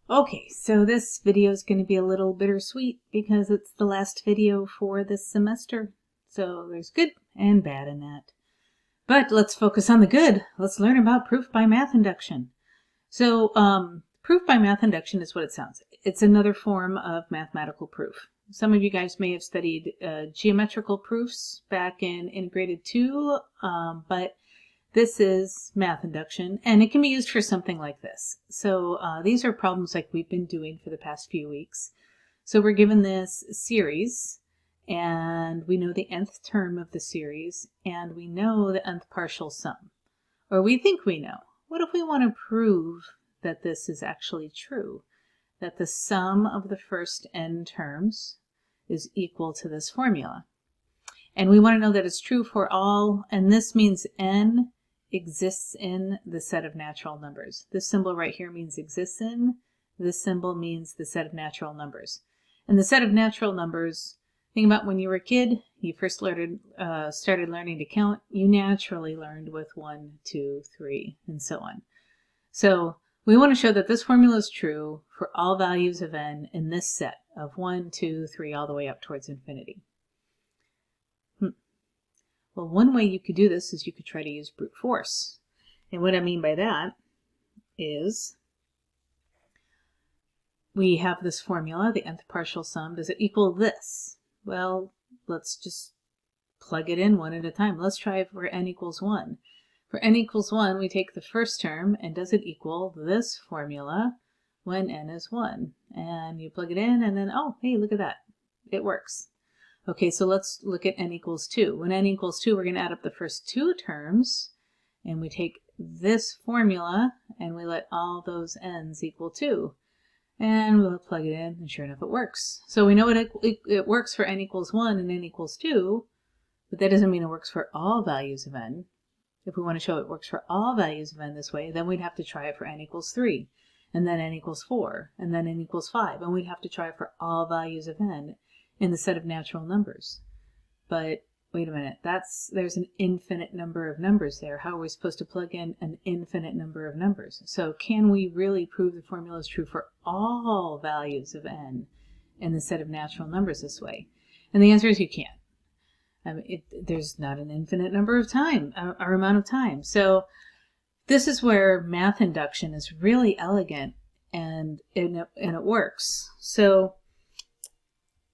Okay, so this video is going to be a little bittersweet because it's the last video for this semester. So there's good and bad in that. But let's focus on the good. Let's learn about proof by math induction. So proof by math induction is what it sounds. It's another form of mathematical proof. Some of you guys may have studied geometrical proofs back in Integrated 2, but this is math induction, and it can be used for something like this. So these are problems like we've been doing for the past few weeks. So we're given this series, and we know the nth term of the series, and we know the nth partial sum. Or we think we know. What if we want to prove that this is actually true? That the sum of the first n terms is equal to this formula. And we want to know that it's true for all, and this means n exists in the set of natural numbers. This symbol right here means exists in. This symbol means the set of natural numbers. And the set of natural numbers, think about when you were a kid, you first started learning to count, you naturally learned with 1, 2, 3, and so on. So we want to show that this formula is true for all values of n in this set of 1, 2, 3, all the way up towards infinity. Well, one way you could do this is you could try to use brute force. And what I mean by that is we have this formula, the nth partial sum. Does it equal this? Well, let's just plug it in one at a time. Let's try for n equals 1. For n equals 1, we take the first term, and does it equal this formula when n is 1? And you plug it in, and then, oh, hey, look at that. It works. Okay, so let's look at n equals 2. When n equals 2, we're going to add up the first two terms, and we take this formula, and we let all those n's equal 2. And we'll plug it in, and sure enough, it works. So we know it works for n equals 1 and n equals 2, but that doesn't mean it works for all values of n. If we want to show it works for all values of n this way, then we'd have to try it for n equals 3, and then n equals 4, and then n equals 5, and we'd have to try it for all values of n in the set of natural numbers. But wait a minute, there's an infinite number of numbers there. How are we supposed to plug in an infinite number of numbers? So can we really prove the formula is true for all values of n in the set of natural numbers this way? And the answer is you can't. There's not an infinite number of or amount of time. So this is where math induction is really elegant, and it works. So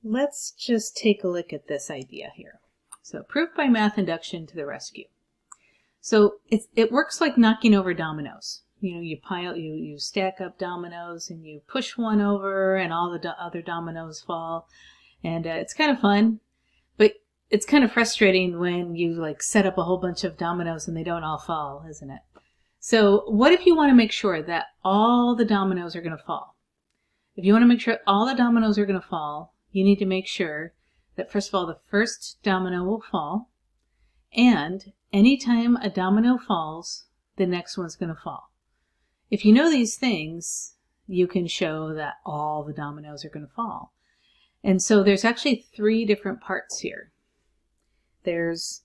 let's just take a look at this idea here. So proof by math induction to the rescue. So it works like knocking over dominoes. You know, you stack up dominoes and you push one over and all the other dominoes fall. And it's kind of fun, but it's kind of frustrating when you like set up a whole bunch of dominoes and they don't all fall, isn't it? So what if you want to make sure that all the dominoes are going to fall? If you want to make sure all the dominoes are going to fall, you need to make sure that, first of all, the first domino will fall, and anytime a domino falls, the next one's going to fall. If you know these things, you can show that all the dominoes are going to fall. And so there's actually three different parts here. There's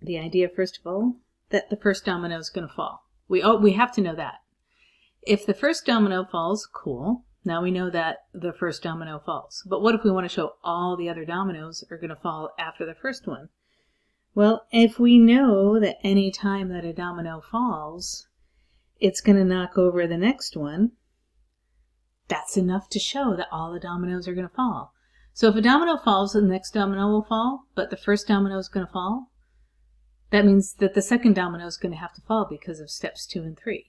the idea, first of all, that the first domino is going to fall. We have to know that. If the first domino falls, cool. Now we know that the first domino falls. But what if we want to show all the other dominoes are going to fall after the first one? Well, if we know that any time that a domino falls, it's going to knock over the next one, that's enough to show that all the dominoes are going to fall. So if a domino falls, the next domino will fall, but the first domino is going to fall, that means that the second domino is going to have to fall because of steps 2 and 3.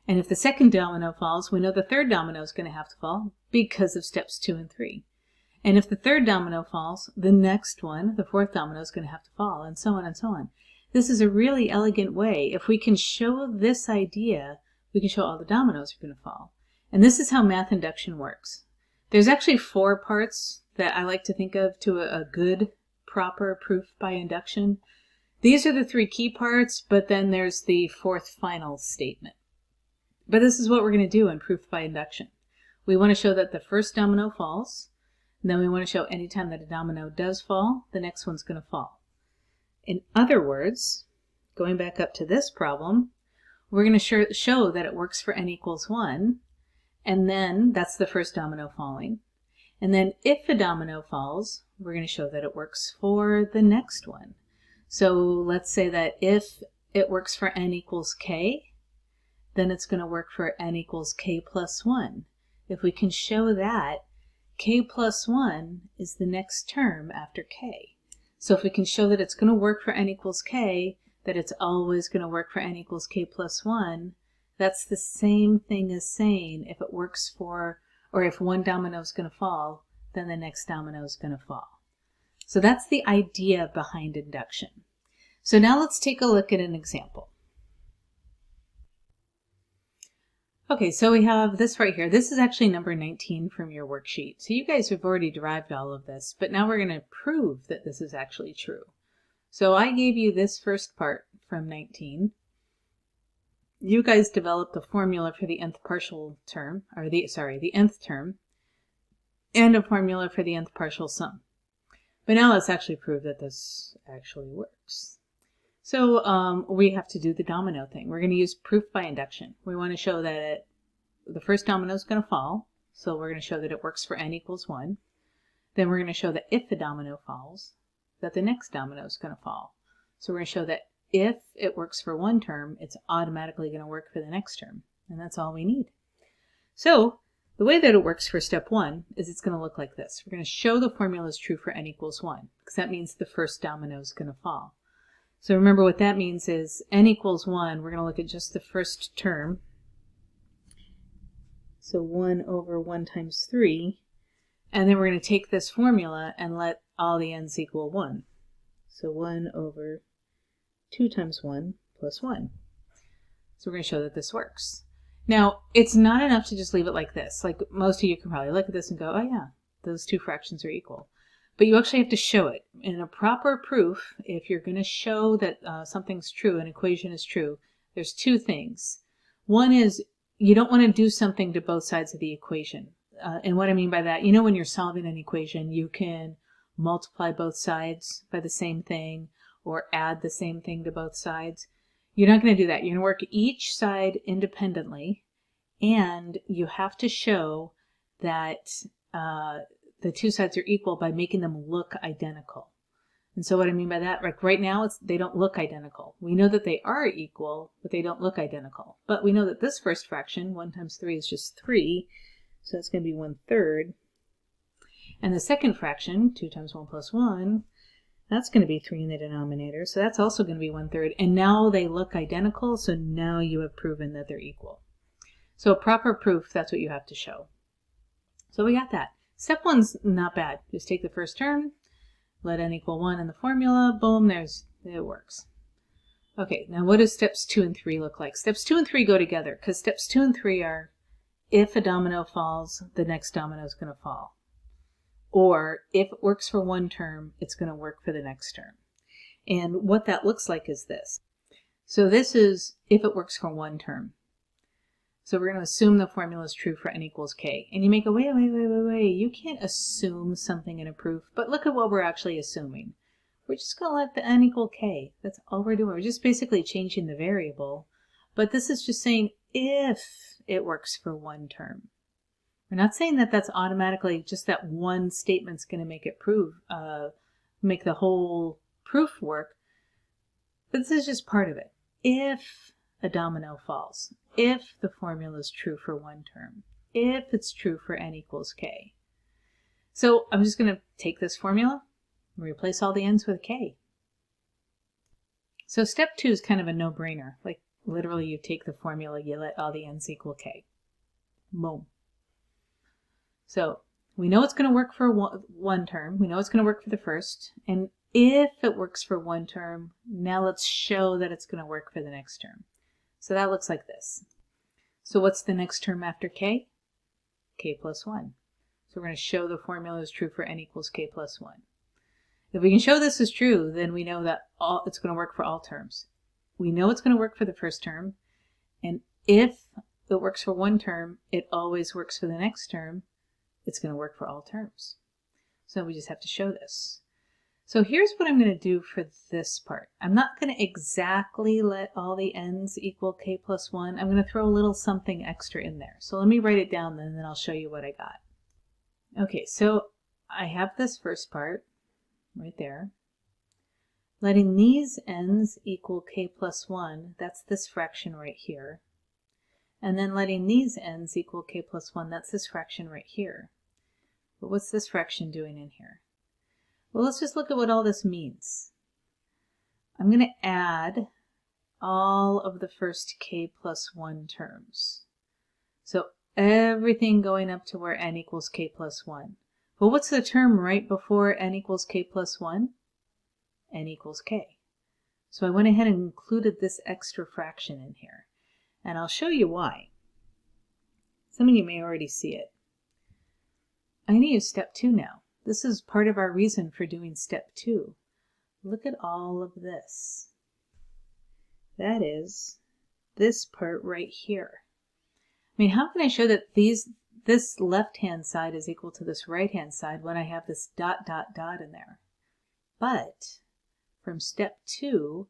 And if the second domino falls, we know the third domino is going to have to fall because of steps 2 and 3. And if the third domino falls, the next one, the fourth domino, is going to have to fall, and so on and so on. This is a really elegant way. If we can show this idea, we can show all the dominoes are going to fall. And this is how math induction works. There's actually 4 parts that I like to think of to a good, proper proof by induction. These are the 3 key parts, but then there's the 4th final statement. But this is what we're going to do in proof by induction. We want to show that the first domino falls, and then we want to show anytime that a domino does fall, the next one's going to fall. In other words, going back up to this problem, we're going to show that it works for n equals 1, And then that's the first domino falling. And then if a domino falls, we're going to show that it works for the next one. So let's say that if it works for n equals k, then it's going to work for n equals k plus 1. If we can show that, k plus 1 is the next term after k. So if we can show that it's going to work for n equals k, that it's always going to work for n equals k plus 1, that's the same thing as saying if it works for, or if one domino is going to fall, then the next domino is going to fall. So that's the idea behind induction. So now let's take a look at an example. Okay, so we have this right here. This is actually number 19 from your worksheet. So you guys have already derived all of this, but now we're going to prove that this is actually true. So I gave you this first part from 19. You guys developed a formula for the nth partial term, or the nth term, and a formula for the nth partial sum. But now let's actually prove that this actually works. So we have to do the domino thing. We're going to use proof by induction. We want to show that the first domino is going to fall, so we're going to show that it works for n equals 1. Then we're going to show that if the domino falls, that the next domino is going to fall. So we're going to show that if it works for one term, it's automatically going to work for the next term. And that's all we need. So the way that it works for step 1 is it's going to look like this. We're going to show the formula is true for n equals 1, because that means the first domino is going to fall. So remember what that means is n equals 1, we're going to look at just the first term. So 1 over 1 times 3. And then we're going to take this formula and let all the n's equal 1. So 1 over 2 times 1 plus 1. So we're going to show that this works. Now, it's not enough to just leave it like this. Like most of you can probably look at this and go, oh yeah, those two fractions are equal. But you actually have to show it. In a proper proof, if you're going to show that something's true, an equation is true, there's two things. One is you don't want to do something to both sides of the equation. And what I mean by that, you know when you're solving an equation, you can multiply both sides by the same thing or add the same thing to both sides. You're not going to do that. You're going to work each side independently, and you have to show that the two sides are equal by making them look identical. And so what I mean by that, like right now, they don't look identical. We know that they are equal, but they don't look identical. But we know that this first fraction, 1 times 3, is just 3, so that's going to be 1/3. And the second fraction, 2 times 1 plus 1, that's going to be 3 in the denominator, so that's also going to be 1/3. And now they look identical, so now you have proven that they're equal. So a proper proof, that's what you have to show. So we got that. Step 1's not bad. Just take the first term, let n equal 1 in the formula, boom, it works. Okay, now what does steps 2 and 3 look like? Steps 2 and 3 go together, because steps 2 and 3 are if a domino falls, the next domino is going to fall. Or if it works for one term, it's going to work for the next term. And what that looks like is this. So this is if it works for one term. So we're going to assume the formula is true for n equals k. And you may go, wait, you can't assume something in a proof, but look at what we're actually assuming. We're just going to let the n equal k. That's all we're doing. We're just basically changing the variable. But this is just saying if it works for one term. We're not saying that that's automatically just that one statement's going to make it make the whole proof work. But this is just part of it. If a domino falls, if the formula is true for one term, if it's true for n equals k. So I'm just going to take this formula and replace all the n's with k. So step 2 is kind of a no-brainer. Like literally you take the formula, you let all the n's equal k. Boom. So we know it's going to work for one term. We know it's going to work for the first. And if it works for one term, now let's show that it's going to work for the next term. So that looks like this. So what's the next term after k? K plus 1. So we're going to show the formula is true for n equals k plus 1. If we can show this is true, then we know that it's going to work for all terms. We know it's going to work for the first term. And if it works for one term, it always works for the next term. It's going to work for all terms. So we just have to show this. So here's what I'm going to do for this part. I'm not going to exactly let all the n's equal k plus 1. I'm going to throw a little something extra in there. So let me write it down and then I'll show you what I got. Okay, so I have this first part right there. Letting these n's equal k plus 1, that's this fraction right here. And then letting these n's equal k plus 1, that's this fraction right here. But what's this fraction doing in here? Well, let's just look at what all this means. I'm going to add all of the first k plus 1 terms. So everything going up to where n equals k plus 1. Well, what's the term right before n equals k plus 1? N equals k. So I went ahead and included this extra fraction in here. And I'll show you why. Some of you may already see it. I'm going to use step 2 now. This is part of our reason for doing step 2. Look at all of this. That is this part right here. I mean, how can I show that this left-hand side is equal to this right-hand side when I have this dot, dot, dot in there? But from step 2,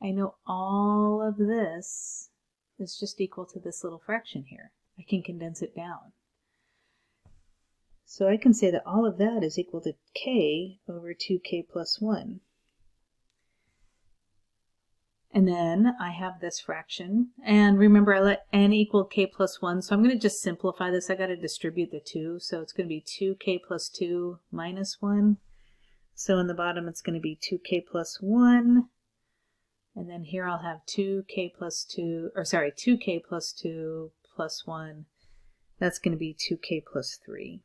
I know all of this is just equal to this little fraction here. I can condense it down. So I can say that all of that is equal to k over 2k plus 1. And then I have this fraction. And remember, I let n equal k plus 1. So I'm going to just simplify this. I got to distribute the 2. So it's going to be 2k plus 2 minus 1. So in the bottom, it's going to be 2k plus 1. And then here I'll have 2k plus 2, or sorry, 2k plus 2 plus 1. That's going to be 2k plus 3.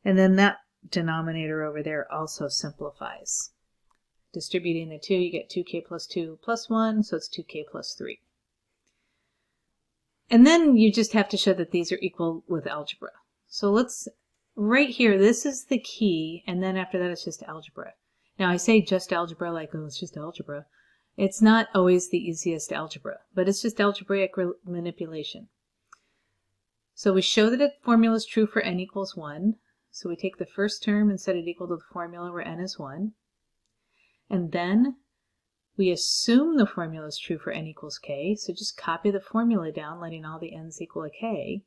And then that denominator over there also simplifies. Distributing the 2, you get 2k plus 2 plus 1, so it's 2k plus 3. And then you just have to show that these are equal with algebra. So let's, right here, this is the key, and then after that it's just algebra. Now I say just algebra like, oh, it's just algebra. It's not always the easiest algebra, but it's just algebraic manipulation. So we show that a formula is true for n equals 1. So we take the first term and set it equal to the formula where n is 1. And then we assume the formula is true for n equals k. So just copy the formula down, letting all the n's equal a k.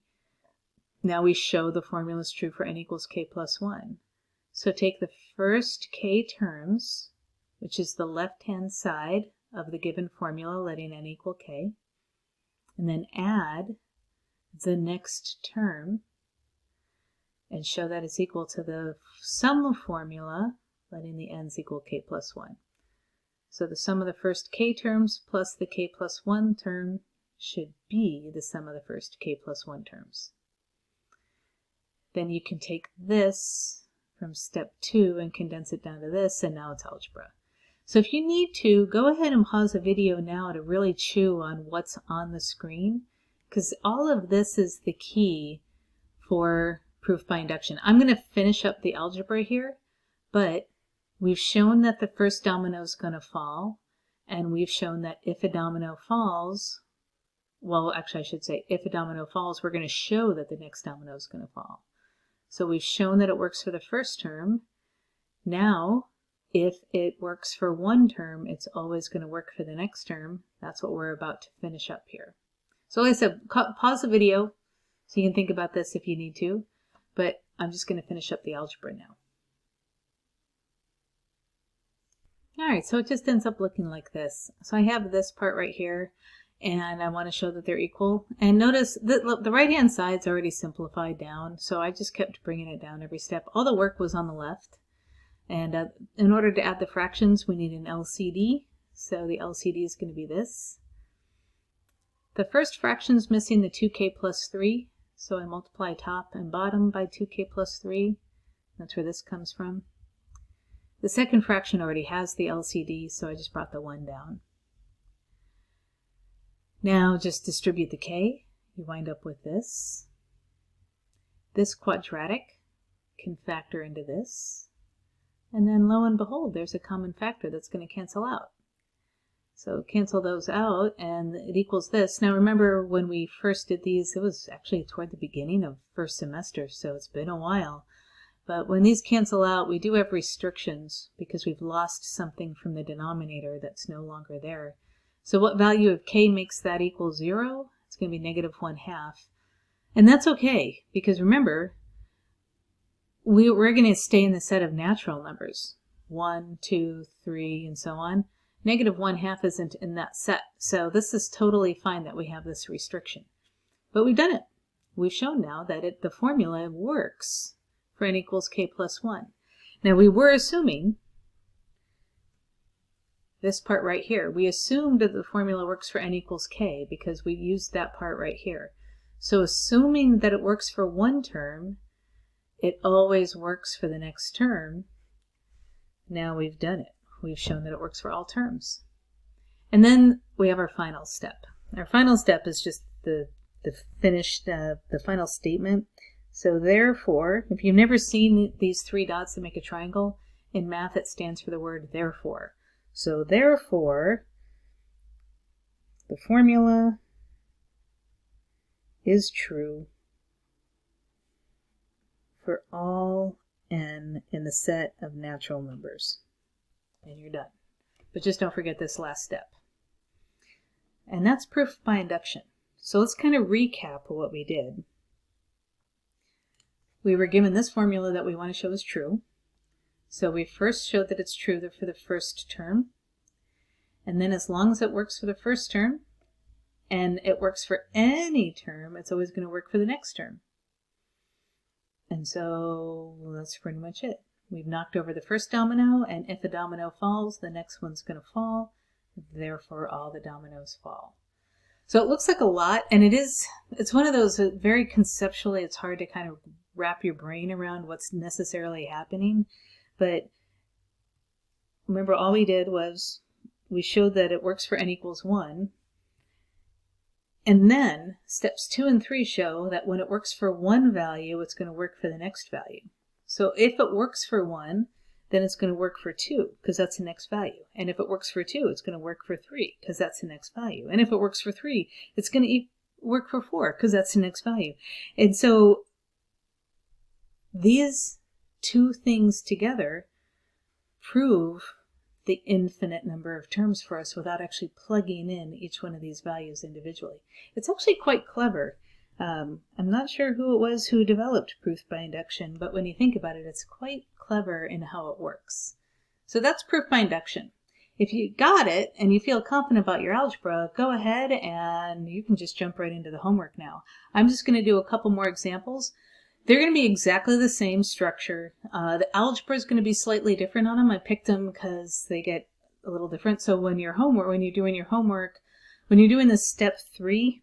Now we show the formula is true for n equals k plus 1. So take the first k terms, which is the left-hand side of the given formula, letting n equal k, and then add the next term and show that it's equal to the sum formula, letting the n's equal k plus 1. So the sum of the first k terms plus the k plus 1 term should be the sum of the first k plus 1 terms. Then you can take this from step 2 and condense it down to this, and now it's algebra. So if you need to, go ahead and pause the video now to really chew on what's on the screen, because all of this is the key for proof by induction. I'm going to finish up the algebra here, but we've shown that the first domino is going to fall, and we've shown that if a domino falls, well, actually I should say if a domino falls, we're going to show that the next domino is going to fall. So we've shown that it works for the first term. Now, if it works for one term, it's always going to work for the next term. That's what we're about to finish up here. So like I said, pause the video so you can think about this if you need to. But I'm just going to finish up the algebra now. Alright, so it just ends up looking like this. So I have this part right here, and I want to show that they're equal. And notice that the right-hand side's already simplified down, so I just kept bringing it down every step. All the work was on the left. And in order to add the fractions, we need an LCD. So the LCD is going to be this. The first fraction's missing the 2k plus 3. So I multiply top and bottom by 2k plus 3. That's where this comes from. The second fraction already has the LCD, so I just brought the 1 down. Now just distribute the k. You wind up with this. This quadratic can factor into this. And then lo and behold, there's a common factor that's going to cancel out. So cancel those out, and it equals this. Now remember, when we first did these, it was actually toward the beginning of first semester, so it's been a while. But when these cancel out, we do have restrictions because we've lost something from the denominator that's no longer there. So what value of k makes that equal 0? It's going to be -1/2. And that's okay, because remember, we're going to stay in the set of natural numbers. 1, 2, 3, and so on. -1/2 isn't in that set. So this is totally fine that we have this restriction. But we've done it. We've shown now that the formula works for n equals k plus 1. Now we were assuming this part right here. We assumed that the formula works for n equals k because we used that part right here. So assuming that it works for one term, it always works for the next term. Now we've done it. We've shown that it works for all terms. And then we have our final step. Our final step is just the final statement. So therefore, if you've never seen these 3 dots that make a triangle, in math it stands for the word therefore. So therefore, the formula is true for all n in the set of natural numbers. And you're done. But just don't forget this last step. And that's proof by induction. So let's kind of recap what we did. We were given this formula that we want to show is true. So we first showed that it's true for the first term. And then as long as it works for the first term, and it works for any term, it's always going to work for the next term. And so that's pretty much it. We've knocked over the first domino, and if a domino falls, the next one's going to fall. Therefore, all the dominoes fall. So it looks like a lot, and it's one of those very conceptually, it's hard to kind of wrap your brain around what's necessarily happening. But remember, all we did was we showed that it works for n equals 1. And then steps 2 and 3 show that when it works for one value, it's going to work for the next value. So if it works for 1, then it's going to work for 2, because that's the next value. And if it works for 2, it's going to work for 3, because that's the next value. And if it works for 3, it's going to work for 4, because that's the next value. And so these two things together prove the infinite number of terms for us without actually plugging in each one of these values individually. It's actually quite clever. I'm not sure who it was who developed proof by induction, but when you think about it, it's quite clever in how it works. So that's proof by induction. If you got it and you feel confident about your algebra, go ahead and you can just jump right into the homework now. I'm just going to do a couple more examples. They're going to be exactly the same structure. The algebra is going to be slightly different on them. I picked them because they get a little different. So when you're doing your homework, when you're doing this step 3,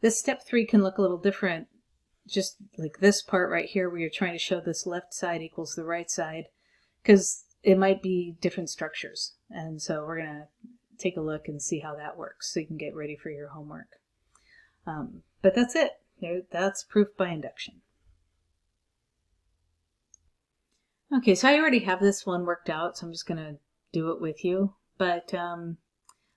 this step 3 can look a little different, just like this part right here where you're trying to show this left side equals the right side, because it might be different structures. And so we're going to take a look and see how that works so you can get ready for your homework. But that's it. That's proof by induction. Okay, so I already have this one worked out, so I'm just going to do it with you. But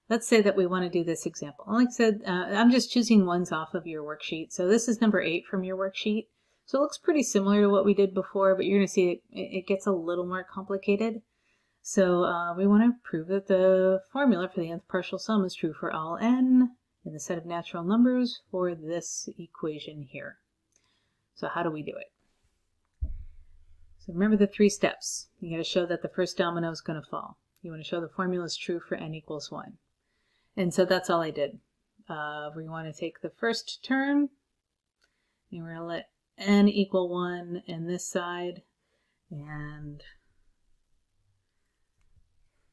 let's say that we want to do this example. Like I said, I'm just choosing ones off of your worksheet. So this is number 8 from your worksheet. So it looks pretty similar to what we did before, but you're going to see it gets a little more complicated. So we want to prove that the formula for the nth partial sum is true for all n in the set of natural numbers for this equation here. So how do we do it? So remember the 3 steps. You got to show that the first domino is going to fall. You want to show the formula is true for n equals 1. And so that's all I did. We want to take the first term, and we're going to let n equal 1 in this side, and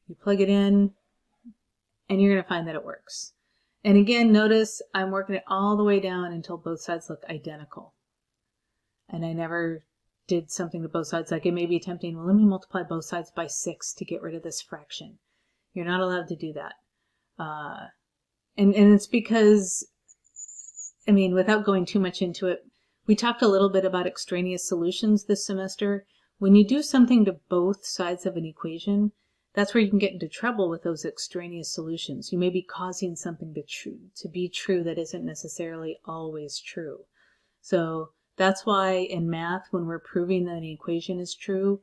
you plug it in, and you're going to find that it works. And again, notice I'm working it all the way down until both sides look identical. And I never did something to both sides. Like it may be tempting, well, let me multiply both sides by 6 to get rid of this fraction. You're not allowed to do that. And it's because, I mean, without going too much into it, we talked a little bit about extraneous solutions this semester. When you do something to both sides of an equation, That's where you can get into trouble with those extraneous solutions. You may be causing something to be true that isn't necessarily always true. So that's why in math, when we're proving that an equation is true,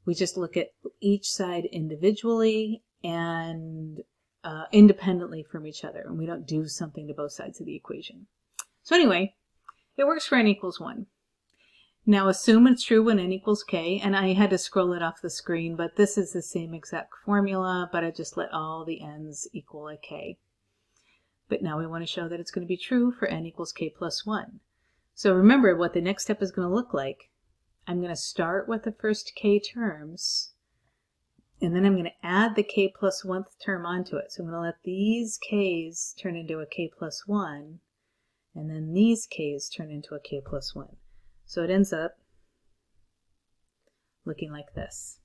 we just look at each side individually and independently from each other, and we don't do something to both sides of the equation. So anyway, it works for n equals 1. Now assume it's true when n equals k, and I had to scroll it off the screen, but this is the same exact formula, but I just let all the n's equal a k. But now we want to show that it's going to be true for n equals k plus 1. So remember what the next step is going to look like. I'm going to start with the first k terms, and then I'm going to add the k plus 1th term onto it. So I'm going to let these k's turn into a k plus 1, and then these k's turn into a k plus 1. So it ends up looking like this.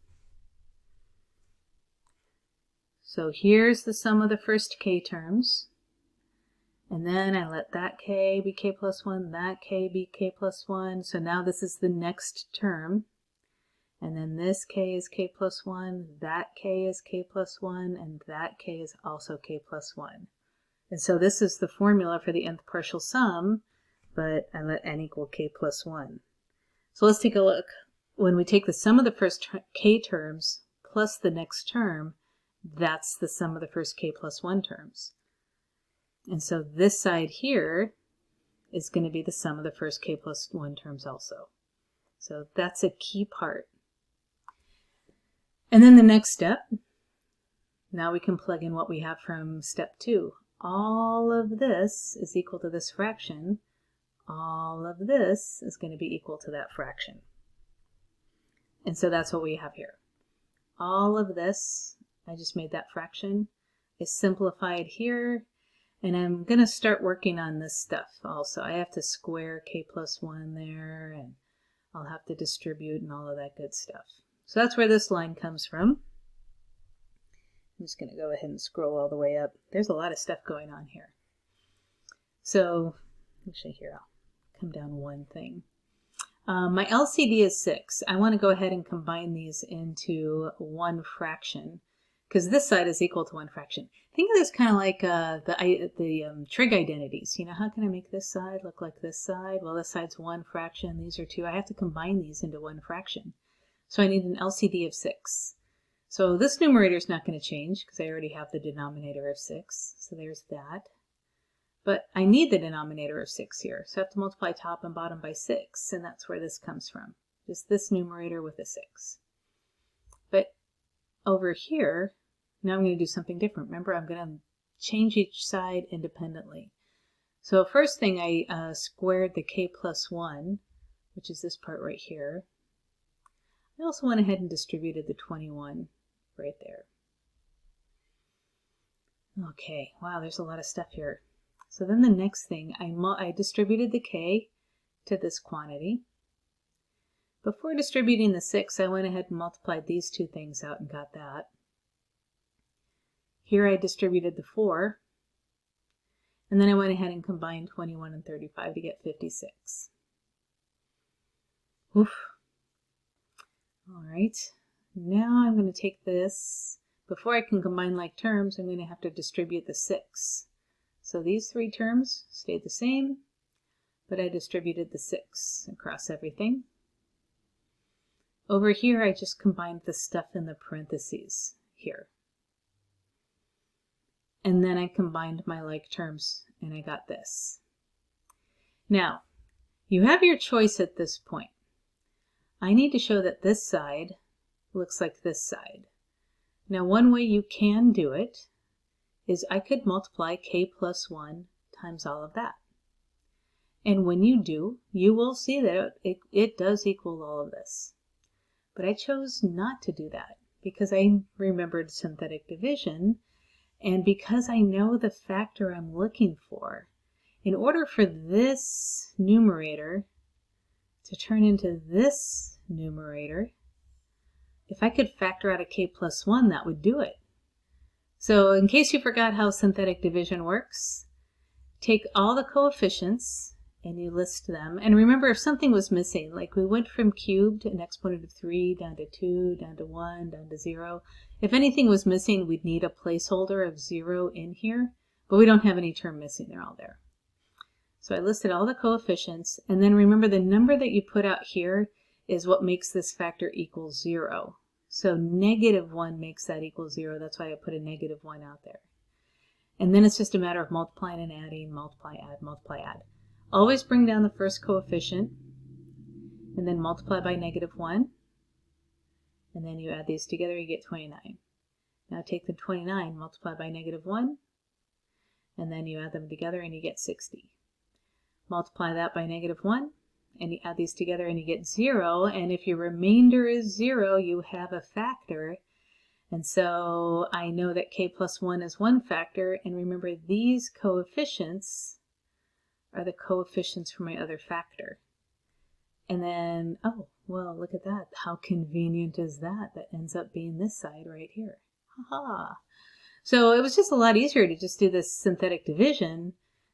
So here's the sum of the first k terms, and then I let that k be k plus 1, that k be k plus 1. So now this is the next term, and then this k is k plus 1, that k is k plus 1, and that k is also k plus 1. And so this is the formula for the nth partial sum, but I let n equal k plus 1. So let's take a look. When we take the sum of the first k terms plus the next term, that's the sum of the first k plus 1 terms. And so this side here is going to be the sum of the first k plus 1 terms also. So that's a key part. And then the next step, now we can plug in what we have from step 2. All of this is equal to this fraction. All of this is going to be equal to that fraction. And so that's what we have here. All of this, I just made that fraction, is simplified here. And I'm going to start working on this stuff also. I have to square k plus 1 there, and I'll have to distribute and all of that good stuff. So that's where this line comes from. I'm just going to go ahead and scroll all the way up. There's a lot of stuff going on here. So actually here, I'll come down one thing. My LCD is 6. I want to go ahead and combine these into one fraction, because this side is equal to one fraction. Think of this kind of like the trig identities. You know, how can I make this side look like this side? Well, this side's one fraction, these are 2. I have to combine these into one fraction. So I need an LCD of 6. So this numerator is not going to change because I already have the denominator of 6. So there's that. But I need the denominator of 6 here. So I have to multiply top and bottom by 6, and that's where this comes from. Just this numerator with a 6. But over here, now I'm going to do something different. Remember, I'm going to change each side independently. So first thing, I squared the k plus 1, which is this part right here. I also went ahead and distributed the 21 right there. Okay, wow, there's a lot of stuff here. So then the next thing, I distributed the k to this quantity. Before distributing the 6, I went ahead and multiplied these two things out and got that. Here I distributed the 4, and then I went ahead and combined 21 and 35 to get 56. Oof. All right, now I'm going to take this. Before I can combine like terms, I'm going to have to distribute the 6. So these 3 terms stayed the same, but I distributed the 6 across everything. Over here, I just combined the stuff in the parentheses here. And then I combined my like terms, and I got this. Now, you have your choice at this point. I need to show that this side looks like this side. Now, one way you can do it is I could multiply k plus 1 times all of that. And when you do, you will see that it does equal all of this. But I chose not to do that because I remembered synthetic division, and because I know the factor I'm looking for. In order for this numerator to turn into this numerator, if I could factor out a k plus 1, that would do it. So in case you forgot how synthetic division works, take all the coefficients and you list them. And remember, if something was missing, like we went from cubed, an exponent of 3, down to 2, down to 1, down to 0, If anything was missing, we'd need a placeholder of 0 in here, but we don't have any term missing. They're all there. So I listed all the coefficients, and then remember the number that you put out here is what makes this factor equal 0. So -1 makes that equal 0. That's why I put a -1 out there. And then it's just a matter of multiplying and adding, multiply, add, multiply, add. Always bring down the first coefficient, and then multiply by -1. And then you add these together, you get 29. Now take the 29, multiply by -1, and then you add them together and you get 60. Multiply that by -1, and you add these together and you get 0, and if your remainder is 0, you have a factor. And so I know that k plus 1 is one factor, and remember these coefficients are the coefficients for my other factor. And then, oh, well, look at that. How convenient is that? That ends up being this side right here. Haha. So it was just a lot easier to just do this synthetic division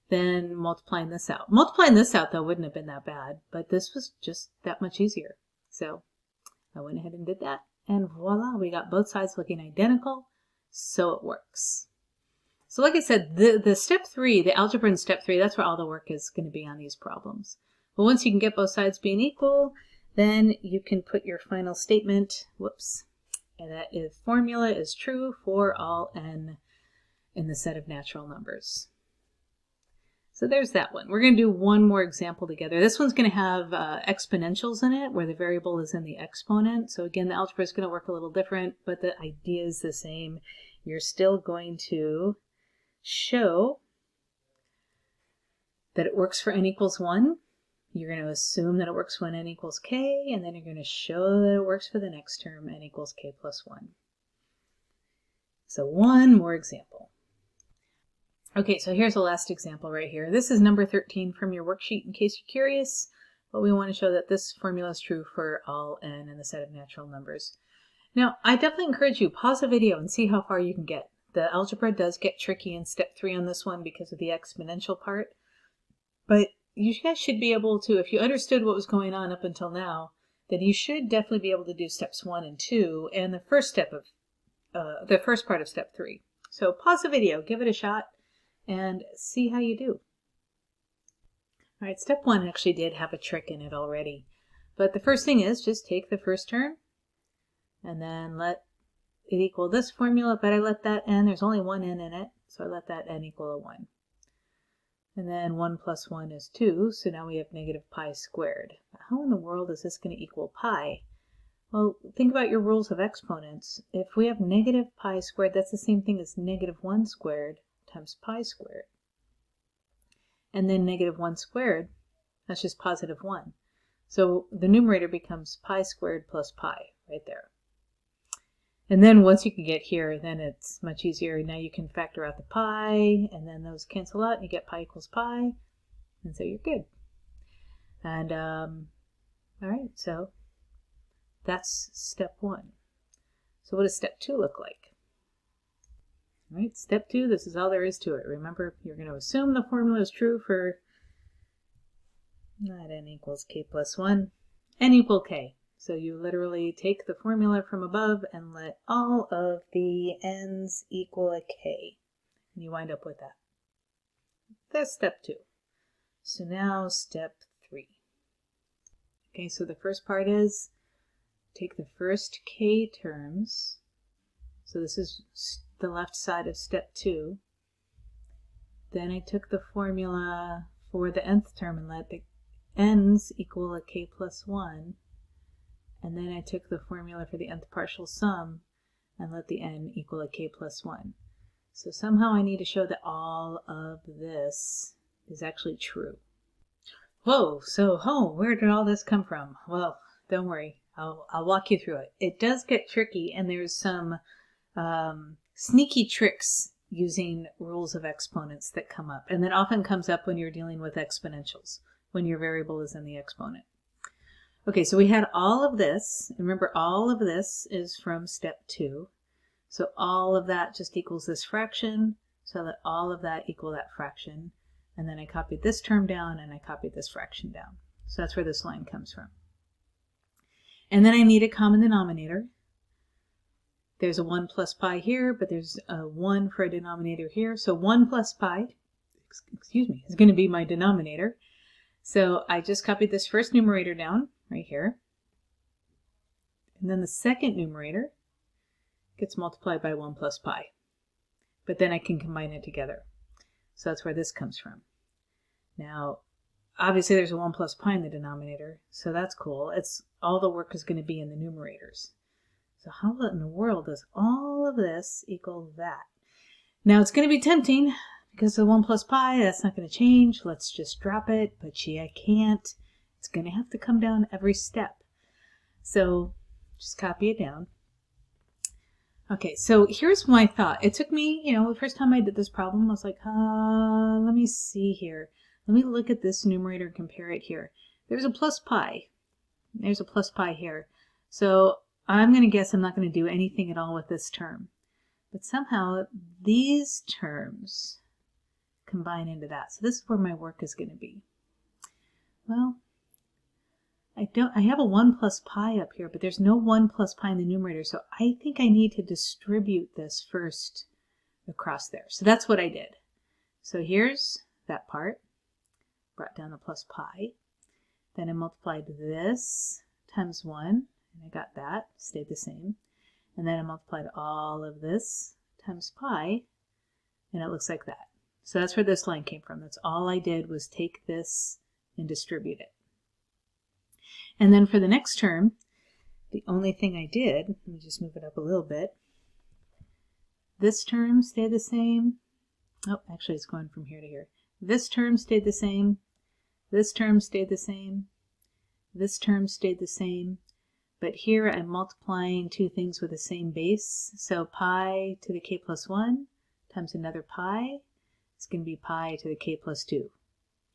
than multiplying this out. Multiplying this out, though, wouldn't have been that bad, but this was just that much easier. So I went ahead and did that, and voila, we got both sides looking identical, so it works. So like I said, the step 3, the algebra in step 3, that's where all the work is going to be on these problems. But once you can get both sides being equal, then you can put your final statement, whoops, and that is formula is true for all n in the set of natural numbers. So there's that one. We're going to do one more example together. This one's going to have exponentials in it, where the variable is in the exponent. So again, the algebra is going to work a little different, but the idea is the same. You're still going to show that it works for n equals 1. You're going to assume that it works when n equals k, and then you're going to show that it works for the next term, n equals k plus 1. So one more example. Okay, so here's the last example right here. This is number 13 from your worksheet in case you're curious, but we want to show that this formula is true for all n in the set of natural numbers. Now, I definitely encourage you, pause the video and see how far you can get. The algebra does get tricky in step 3 on this one because of the exponential part, but you guys should be able to, if you understood what was going on up until now, then you should definitely be able to do steps 1 and 2 and the first part of step 3. So pause the video, give it a shot, and see how you do. All right, step 1 actually did have a trick in it already. But the first thing is just take the first term and then let it equal this formula, but I let that n, there's only one n in it, so I let that n equal a 1. And then 1 plus 1 is 2, so now we have negative pi squared. How in the world is this going to equal pi? Well, think about your rules of exponents. If we have negative pi squared, that's the same thing as negative 1 squared times pi squared. And then negative 1 squared, that's just positive 1. So the numerator becomes pi squared plus pi right there. And then once you can get here, then it's much easier. Now you can factor out the pi, and then those cancel out, and you get pi equals pi, and so you're good. And all right, so that's step 1. So what does step 2 look like? All right, step 2, this is all there is to it. Remember, you're going to assume the formula is true for not n equals k plus 1, n equal k. So you literally take the formula from above and let all of the n's equal a k. And you wind up with that. That's step 2. So now step 3. Okay, so the first part is take the first k terms. So this is the left side of step 2. Then I took the formula for the nth term and let the n's equal a k plus 1. And then I took the formula for the nth partial sum and let the n equal a k plus 1. So somehow I need to show that all of this is actually true. Whoa, so where did all this come from? Well, don't worry, I'll walk you through it. It does get tricky, and there's some sneaky tricks using rules of exponents that come up, and that often comes up when you're dealing with exponentials, when your variable is in the exponent. Okay, so we had all of this. Remember, all of this is from step 2. So all of that just equals this fraction. So let all of that equal that fraction. And then I copied this term down and I copied this fraction down. So that's where this line comes from. And then I need a common denominator. There's a 1 plus pi here, but there's a 1 for a denominator here. So 1 plus pi, excuse me, is going to be my denominator. So I just copied this first numerator down right here. And then the second numerator gets multiplied by 1 plus pi. But then I can combine it together. So that's where this comes from. Now, obviously there's a 1 plus pi in the denominator, so that's cool. It's all the work is going to be in the numerators. So how in the world does all of this equal that? Now it's going to be tempting because the 1 plus pi, that's not going to change. Let's just drop it, but gee, I can't. It's going to have to come down every step. So just copy it down. Okay, so here's my thought. It took me, the first time I did this problem, I was like, let me see here. Let me look at this numerator and compare it here. There's a plus pi. There's a plus pi here. So I'm going to guess I'm not going to do anything at all with this term. But somehow these terms combine into that. So this is where my work is going to be. Well, I have a 1 plus pi up here, but there's no 1 plus pi in the numerator. So I think I need to distribute this first across there. So that's what I did. So here's that part. Brought down the plus pi. Then I multiplied this times 1, and I got that, stayed the same. And then I multiplied all of this times pi, and it looks like that. So that's where this line came from. That's all I did was take this and distribute it. And then for the next term, the only thing I did, let me just move it up a little bit. This term stayed the same. Oh, actually it's going from here to here. This term stayed the same. This term stayed the same. This term stayed the same. But here I'm multiplying two things with the same base. So pi to the k plus 1 times another pi is going to be pi to the k plus 2. You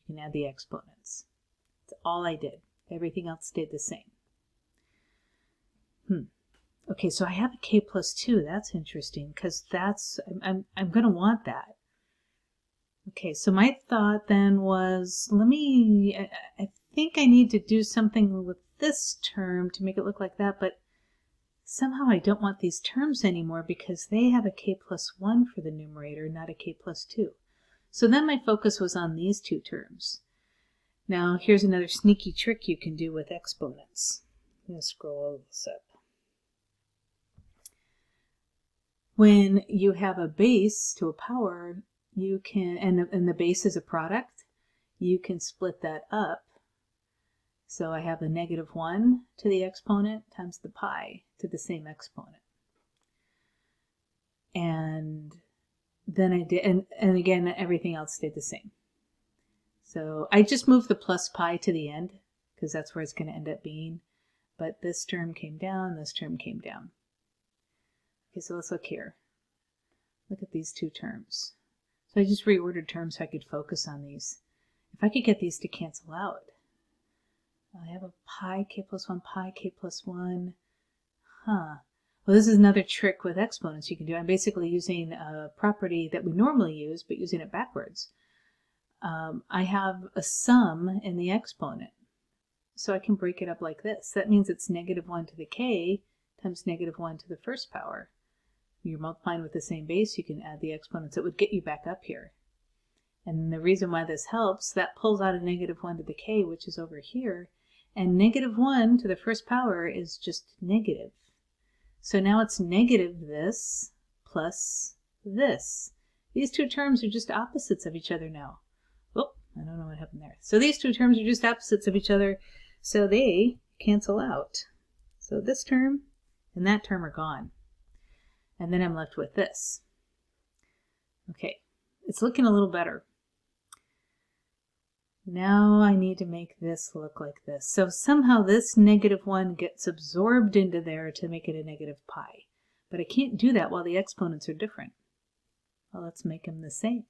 can add the exponents. That's all I did. Everything else stayed the same. Okay, so I have a k plus 2. That's interesting because I'm going to want that. Okay, so my thought then was, I think I need to do something with this term to make it look like that, but somehow I don't want these terms anymore because they have a k plus 1 for the numerator, not a k plus 2. So then my focus was on these two terms. Now here's another sneaky trick you can do with exponents. I'm going to scroll all this up. When you have a base to a power, you can, and the base is a product, you can split that up. So I have a negative 1 to the exponent times the pi to the same exponent. And then I did, and again, everything else stayed the same. So I just moved the plus pi to the end because that's where it's going to end up being. But this term came down, this term came down. Okay, so let's look here. Look at these two terms. So I just reordered terms so I could focus on these. If I could get these to cancel out. I have a pi k plus 1, pi k plus 1. Well, this is another trick with exponents you can do. I'm basically using a property that we normally use, but using it backwards. I have a sum in the exponent. So I can break it up like this. That means it's negative 1 to the k times negative 1 to the first power. You're multiplying with the same base, you can add the exponents. It would get you back up here. And the reason why this helps, that pulls out a negative 1 to the k, which is over here. And negative 1 to the first power is just negative. So now it's negative this plus this. These two terms are just opposites of each other now. Oh, I don't know what happened there. So these two terms are just opposites of each other, so they cancel out. So this term and that term are gone. And then I'm left with this. Okay, it's looking a little better. Now I need to make this look like this. So somehow this negative 1 gets absorbed into there to make it a negative pi. But I can't do that while the exponents are different. Well, let's make them the same.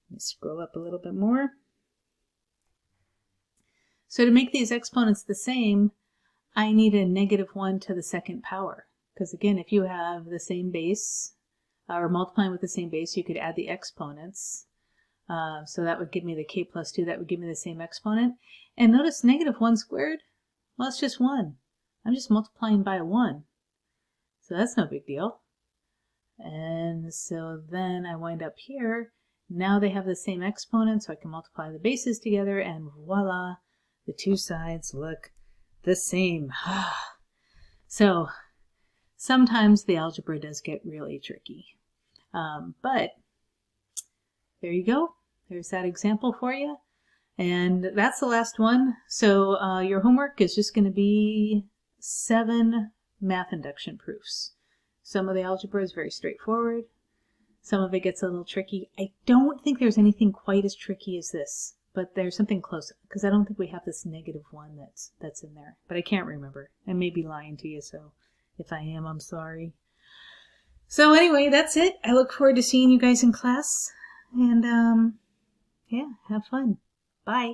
Let me scroll up a little bit more. So to make these exponents the same, I need a negative 1 to the second power. Because again, if you have the same base, or multiplying with the same base, you could add the exponents. So that would give me the k plus 2. That would give me the same exponent. And notice negative 1 squared, well, it's just 1. I'm just multiplying by a 1. So that's no big deal. And so then I wind up here. Now they have the same exponent, so I can multiply the bases together, and voila, the two sides look the same. So sometimes the algebra does get really tricky. But there you go. There's that example for you. And that's the last one. So your homework is just going to be 7 math induction proofs. Some of the algebra is very straightforward. Some of it gets a little tricky. I don't think there's anything quite as tricky as this, but there's something close, because I don't think we have this -1 that's in there. But I can't remember. I may be lying to you, so if I am, I'm sorry. So anyway, that's it. I look forward to seeing you guys in class. And yeah, have fun. Bye.